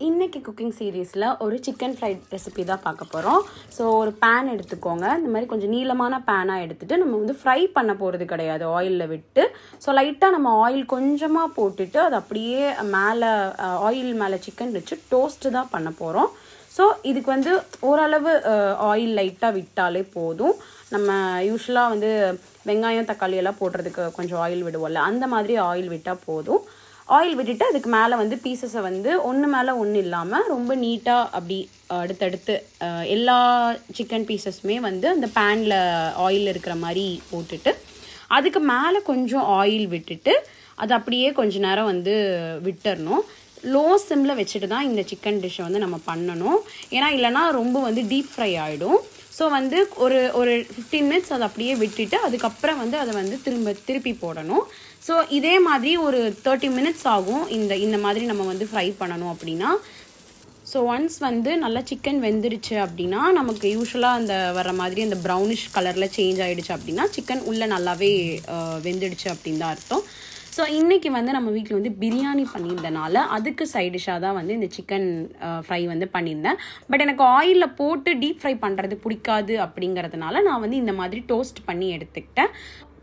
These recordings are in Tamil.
இன்றைக்கி குக்கிங் சீரீஸில் ஒரு சிக்கன் ஃப்ரைட் ரெசிபி தான் பார்க்க போகிறோம். ஸோ ஒரு பேன் எடுத்துக்கோங்க. இந்த மாதிரி கொஞ்சம் நீளமான பேனாக எடுத்துகிட்டு நம்ம வந்து ஃப்ரை பண்ண போகிறது கிடையாது, ஆயிலில் விட்டு. ஸோ லைட்டாக நம்ம ஆயில் கொஞ்சமாக போட்டுட்டு அது அப்படியே மேலே ஆயில் மேலே சிக்கன் வச்சு டோஸ்ட்டு தான் பண்ண போகிறோம். ஸோ இதுக்கு வந்து ஓரளவு ஆயில் லைட்டாக விட்டாலே போதும். நம்ம யூஸ்வலாக வந்து வெங்காயம் தக்காளி எல்லாம் போடுறதுக்கு கொஞ்சம் ஆயில் விடுவோம்ல, அந்த மாதிரி ஆயில் விட்டால் போதும். ஆயில் விட்டுட்டு அதுக்கு மேலே வந்து பீசஸை வந்து ஒன்று மேலே ஒன்று இல்லாமல் ரொம்ப நீட்டாக அப்படி அடுத்தடுத்து எல்லா சிக்கன் பீசஸுமே வந்து அந்த பேனில் ஆயில் இருக்கிற மாதிரி போட்டுட்டு அதுக்கு மேலே கொஞ்சம் ஆயில் விட்டுட்டு அது அப்படியே கொஞ்ச நேரம் வந்து விட்டுறணும். லோ சிம்மில் வச்சுட்டு தான் இந்த சிக்கன் டிஷ்ஷை வந்து நம்ம பண்ணணும். ஏன்னா இல்லைனா ரொம்ப வந்து டீப் ஃப்ரை ஆகிடும். ஸோ வந்து ஒரு 15 மினிட்ஸ் அதை அப்படியே விட்டுட்டு அதுக்கப்புறம் வந்து அதை வந்து திருப்பி போடணும். ஸோ இதே மாதிரி ஒரு 30 மினிட்ஸ் ஆகும் இந்த மாதிரி நம்ம வந்து ஃப்ரை பண்ணணும் அப்படின்னா. ஸோ ஒன்ஸ் வந்து நல்லா சிக்கன் வெந்துருச்சு அப்படின்னா, நமக்கு யூஸ்வலாக அந்த வர மாதிரி அந்த ப்ரௌனிஷ் கலரில் சேஞ்ச் ஆகிடுச்சு அப்படின்னா சிக்கன் உள்ளே நல்லாவே வெந்துடுச்சு அப்படின்னு தான் அர்த்தம். ஸோ இன்றைக்கி வந்து நம்ம வீட்டில் வந்து பிரியாணி பண்ணியிருந்தனால அதுக்கு சைட் டிஷ்ஷாக தான் வந்து இந்த சிக்கன் ஃப்ரை வந்து பண்ணியிருந்தேன். பட் எனக்கு ஆயிலில் போட்டு டீப் ஃப்ரை பண்ணுறது பிடிக்காது அப்படிங்கிறதுனால நான் வந்து இந்த மாதிரி டோஸ்ட் பண்ணி எடுத்துக்கிட்டேன்.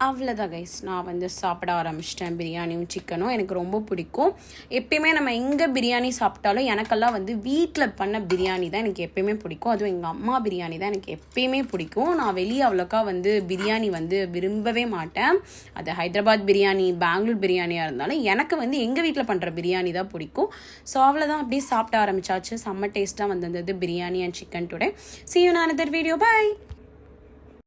அவ்வளோதான் கைஸ், நான் வந்து சாப்பிட ஆரம்பிச்சிட்டேன். பிரியாணியும் சிக்கனும் எனக்கு ரொம்ப பிடிக்கும். எப்பயுமே நம்ம எங்கே பிரியாணி சாப்பிட்டாலும் எனக்கெல்லாம் வந்து வீட்டில் பண்ண பிரியாணி தான் எனக்கு எப்பயுமே பிடிக்கும். அதுவும் எங்கள் அம்மா பிரியாணி தான் எனக்கு எப்பயுமே பிடிக்கும். நான் வெளியே அவ்வளோக்கா வந்து பிரியாணி வந்து விரும்பவே மாட்டேன். அது ஹைதராபாத் பிரியாணி, பெங்களூர் பிரியாணியாக இருந்தாலும் எனக்கு வந்து எங்கள் வீட்டில் பண்ணுற பிரியாணி தான் பிடிக்கும். ஸோ அவ்வளோதான், அப்படியே சாப்பிட ஆரம்பிச்சாச்சு. செம்ம டேஸ்ட்டாக வந்திருந்தது biryani and chicken today. See you in another video. Bye.